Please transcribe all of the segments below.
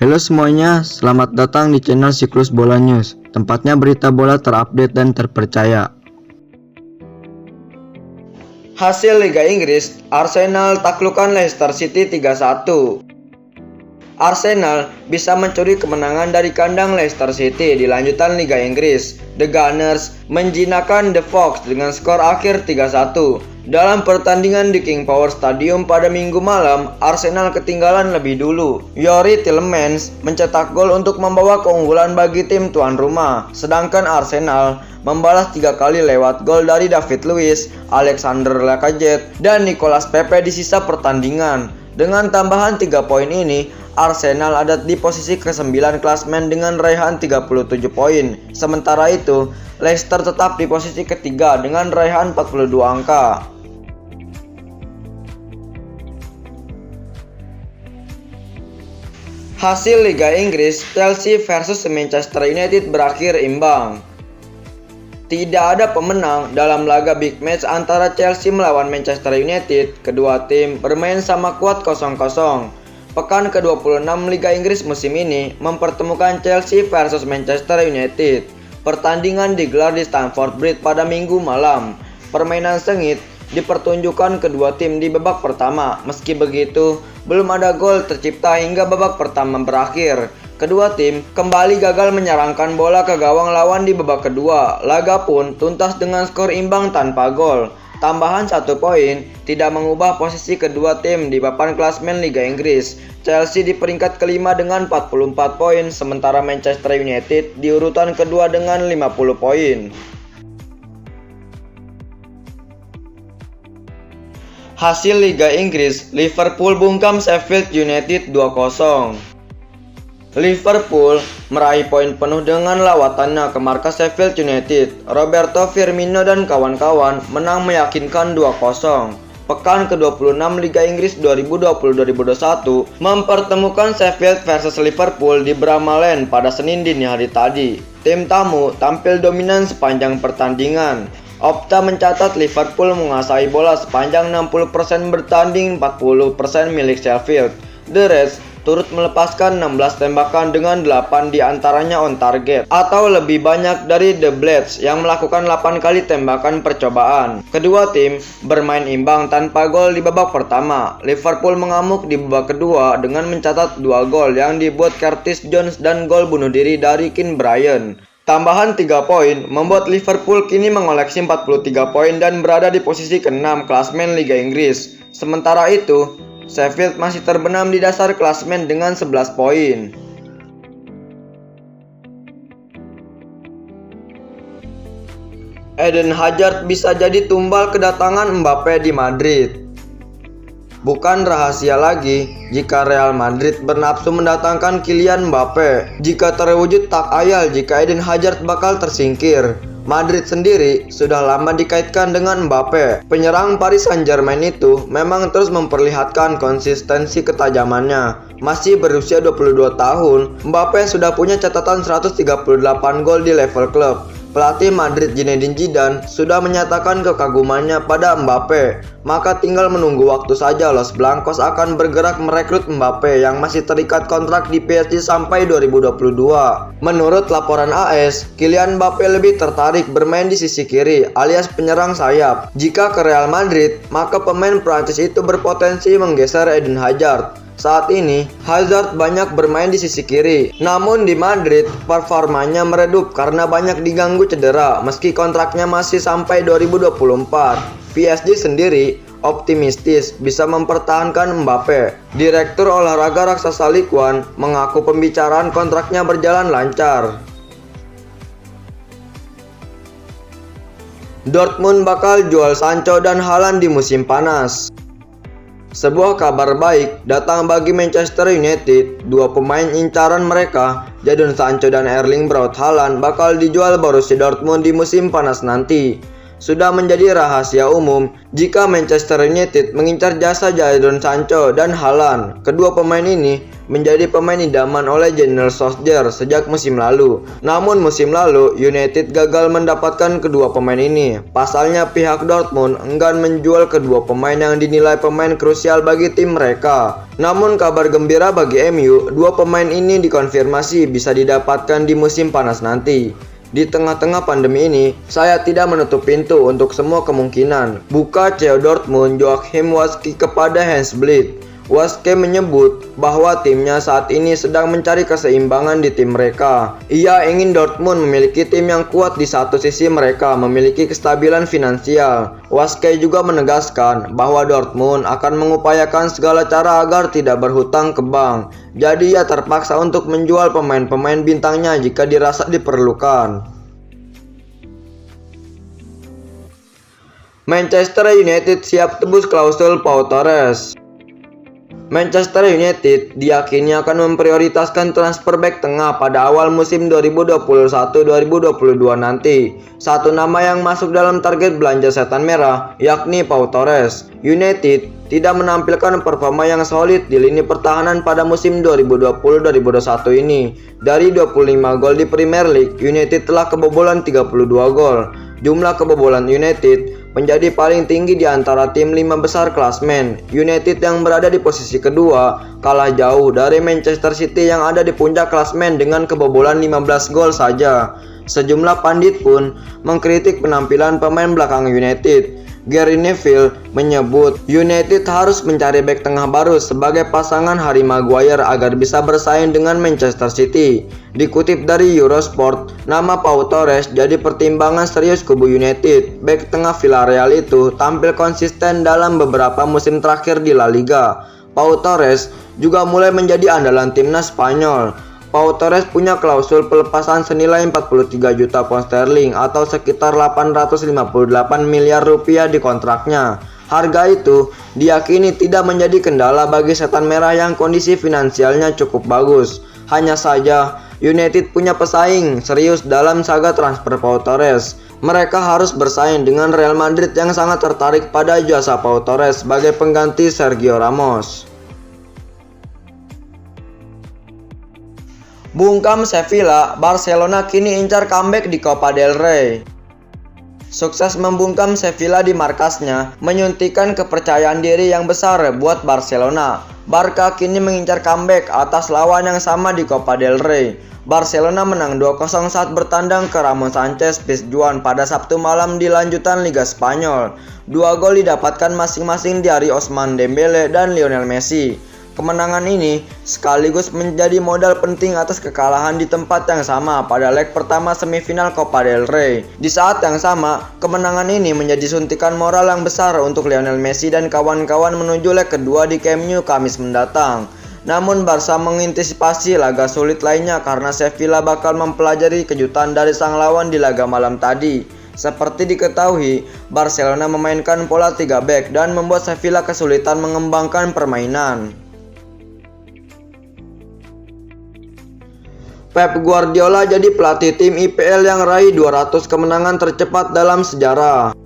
Halo semuanya, selamat datang di channel Siklus Bola News, tempatnya berita bola terupdate dan terpercaya. Hasil Liga Inggris, Arsenal taklukkan Leicester City 3-1. Arsenal bisa mencuri kemenangan dari kandang Leicester City di lanjutan Liga Inggris. The Gunners menjinakkan The Fox dengan skor akhir 3-1. Dalam pertandingan di King Power Stadium pada Minggu malam, Arsenal ketinggalan lebih dulu. Youri Tielemans mencetak gol untuk membawa keunggulan bagi tim tuan rumah. Sedangkan Arsenal membalas 3 kali lewat gol dari David Luiz, Alexander Lacazette, dan Nicolas Pepe di sisa pertandingan. Dengan tambahan 3 poin ini, Arsenal ada di posisi ke-9 klasemen dengan raihan 37 poin. Sementara itu, Leicester tetap di posisi ketiga dengan raihan 42 angka. Hasil Liga Inggris, Chelsea versus Manchester United berakhir imbang. Tidak ada pemenang dalam laga big match antara Chelsea melawan Manchester United. Kedua tim bermain sama kuat 0-0. Pekan ke-26 Liga Inggris musim ini mempertemukan Chelsea versus Manchester United. Pertandingan digelar di Stamford Bridge pada Minggu malam. Permainan sengit dipertunjukkan kedua tim di babak pertama. Meski begitu, belum ada gol tercipta hingga babak pertama berakhir. Kedua tim kembali gagal menyerangkan bola ke gawang lawan di babak kedua. Laga pun tuntas dengan skor imbang tanpa gol. Tambahan 1 poin tidak mengubah posisi kedua tim di papan klasemen Liga Inggris. Chelsea di peringkat kelima dengan 44 poin, sementara Manchester United di urutan kedua dengan 50 poin. Hasil Liga Inggris, Liverpool bungkam Sheffield United 2-0. Liverpool meraih poin penuh dengan lawatannya ke markas Sheffield United. Roberto Firmino dan kawan-kawan menang meyakinkan 2-0. Pekan ke-26 Liga Inggris 2020-2021 mempertemukan Sheffield versus Liverpool di Bramall Lane pada Senin dini hari tadi. Tim tamu tampil dominan sepanjang pertandingan. Opta mencatat Liverpool menguasai bola sepanjang 60% bertanding 40% milik Sheffield. The Reds turut melepaskan 16 tembakan dengan 8 diantaranya on target atau lebih banyak dari The Blades yang melakukan 8 kali tembakan percobaan. Kedua tim bermain imbang tanpa gol di babak pertama. Liverpool mengamuk di babak kedua dengan mencatat 2 gol yang dibuat Curtis Jones dan gol bunuh diri dari Keane Bryan. Tambahan 3 poin membuat Liverpool kini mengoleksi 43 poin dan berada di posisi ke-6 klasemen Liga Inggris. Sementara itu, Sheffield masih terbenam di dasar klasemen dengan 11 poin. Eden Hazard bisa jadi tumbal kedatangan Mbappe di Madrid. Bukan rahasia lagi jika Real Madrid bernafsu mendatangkan Kylian Mbappe. Jika terwujud tak ayal jika Eden Hazard bakal tersingkir. Madrid sendiri sudah lama dikaitkan dengan Mbappe. Penyerang Paris Saint-Germain itu memang terus memperlihatkan konsistensi ketajamannya. Masih berusia 22 tahun, Mbappe sudah punya catatan 138 gol di level klub. Pelatih Madrid Zinedine Zidane sudah menyatakan kekagumannya pada Mbappe. Maka tinggal menunggu waktu saja Los Blancos akan bergerak merekrut Mbappe yang masih terikat kontrak di PSG sampai 2022. Menurut laporan AS, Kylian Mbappe lebih tertarik bermain di sisi kiri alias penyerang sayap. Jika ke Real Madrid, maka pemain Prancis itu berpotensi menggeser Eden Hazard. Saat ini, Hazard banyak bermain di sisi kiri. Namun di Madrid, performanya meredup karena banyak diganggu cedera meski kontraknya masih sampai 2024. PSG sendiri optimistis bisa mempertahankan Mbappe. Direktur olahraga raksasa Ligue 1 mengaku pembicaraan kontraknya berjalan lancar. Dortmund bakal jual Sancho dan Haaland di musim panas. Sebuah kabar baik datang bagi Manchester United. Dua pemain incaran mereka, Jadon Sancho dan Erling Braut Haaland, bakal dijual Borussia Dortmund di musim panas nanti. sudah menjadi rahasia umum jika Manchester United mengincar jasa Jadon Sancho dan Haaland. Kedua pemain ini menjadi pemain idaman oleh General Solskjaer sejak musim lalu. Namun musim lalu United gagal mendapatkan kedua pemain ini. Pasalnya pihak Dortmund enggan menjual kedua pemain yang dinilai pemain krusial bagi tim mereka. Namun kabar gembira bagi MU, dua pemain ini dikonfirmasi bisa didapatkan di musim panas nanti. Di tengah-tengah pandemi ini, saya tidak menutup pintu untuk semua kemungkinan. Buka CEO Dortmund Joachim Watzke kepada Hans Blind. Watzke menyebut bahwa timnya saat ini sedang mencari keseimbangan di tim mereka. Ia ingin Dortmund memiliki tim yang kuat di satu sisi mereka memiliki kestabilan finansial. Watzke juga menegaskan bahwa Dortmund akan mengupayakan segala cara agar tidak berhutang ke bank. Jadi ia terpaksa untuk menjual pemain-pemain bintangnya jika dirasa diperlukan. Manchester United siap tebus klausul Pau Torres. Manchester United diyakini akan memprioritaskan transfer bek tengah pada awal musim 2021-2022 nanti. Satu nama yang masuk dalam target belanja setan merah yakni Pau Torres. United tidak menampilkan performa yang solid di lini pertahanan pada musim 2020-2021 ini. Dari 25 gol di Premier League, United telah kebobolan 32 gol. Jumlah kebobolan United menjadi paling tinggi di antara tim 5 besar klasmen. United yang berada di posisi kedua kalah jauh dari Manchester City yang ada di puncak klasmen dengan kebobolan 15 gol saja. Sejumlah pandit pun mengkritik penampilan pemain belakang United. Gary Neville menyebut United harus mencari bek tengah baru sebagai pasangan Harry Maguire agar bisa bersaing dengan Manchester City. Dikutip dari Eurosport, nama Pau Torres jadi pertimbangan serius kubu United. Bek tengah Villarreal itu tampil konsisten dalam beberapa musim terakhir di La Liga. Pau Torres juga mulai menjadi andalan timnas Spanyol. Pau Torres punya klausul pelepasan senilai 43 juta pound sterling atau sekitar 858 miliar rupiah di kontraknya. Harga itu diyakini tidak menjadi kendala bagi setan merah yang kondisi finansialnya cukup bagus. Hanya saja United punya pesaing serius dalam saga transfer Pau Torres. Mereka harus bersaing dengan Real Madrid yang sangat tertarik pada jasa Pau Torres sebagai pengganti Sergio Ramos. Bungkam Sevilla, Barcelona kini incar comeback di Copa del Rey. Sukses membungkam Sevilla di markasnya menyuntikkan kepercayaan diri yang besar buat Barcelona. Barca kini mengincar comeback atas lawan yang sama di Copa del Rey. Barcelona menang 2-0 saat bertandang ke Ramon Sanchez Pizjuan pada Sabtu malam di lanjutan Liga Spanyol. Dua gol didapatkan masing-masing dari Ousmane Dembele dan Lionel Messi. Kemenangan ini sekaligus menjadi modal penting atas kekalahan di tempat yang sama pada leg pertama semifinal Copa del Rey. Di saat yang sama, kemenangan ini menjadi suntikan moral yang besar untuk Lionel Messi dan kawan-kawan menuju leg kedua di Camp Nou Kamis mendatang. Namun Barca mengantisipasi laga sulit lainnya karena Sevilla bakal mempelajari kejutan dari sang lawan di laga malam tadi. Seperti diketahui, Barcelona memainkan pola 3 back dan membuat Sevilla kesulitan mengembangkan permainan. Pep Guardiola jadi pelatih tim IPL yang raih 200 kemenangan tercepat dalam sejarah.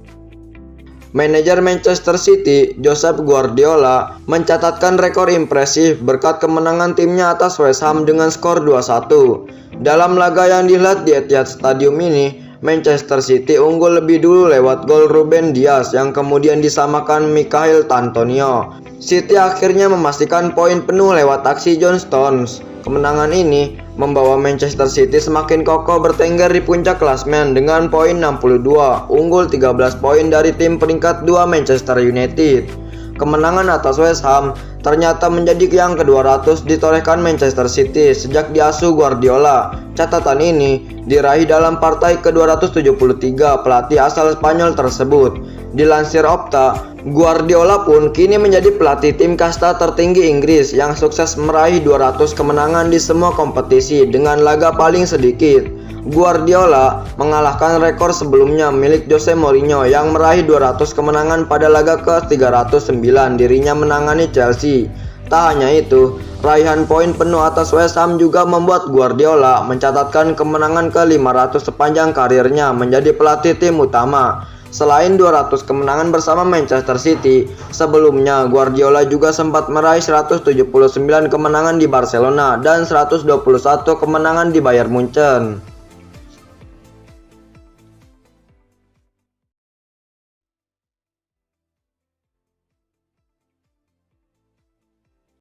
Manajer Manchester City, Josep Guardiola, mencatatkan rekor impresif berkat kemenangan timnya atas West Ham dengan skor 2-1. Dalam laga yang dihelat di Etihad Stadium ini, Manchester City unggul lebih dulu lewat gol Ruben Dias yang kemudian disamakan Michail Antonio. City akhirnya memastikan poin penuh lewat aksi John Stones. Kemenangan ini membawa Manchester City semakin kokoh bertengger di puncak klasmen dengan poin 62, unggul 13 poin dari tim peringkat 2 Manchester United. Kemenangan atas West Ham ternyata menjadi yang ke-200 ditorehkan Manchester City sejak diasuh Guardiola. Catatan ini diraih dalam partai ke-273 pelatih asal Spanyol tersebut. Dilansir Opta, Guardiola pun kini menjadi pelatih tim kasta tertinggi Inggris yang sukses meraih 200 kemenangan di semua kompetisi dengan laga paling sedikit. Guardiola mengalahkan rekor sebelumnya milik Jose Mourinho yang meraih 200 kemenangan pada laga ke-309 dirinya menangani Chelsea. Tak hanya itu, raihan poin penuh atas West Ham juga membuat Guardiola mencatatkan kemenangan ke-500 sepanjang karirnya menjadi pelatih tim utama. Selain 200 kemenangan bersama Manchester City, sebelumnya Guardiola juga sempat meraih 179 kemenangan di Barcelona dan 121 kemenangan di Bayern Munchen.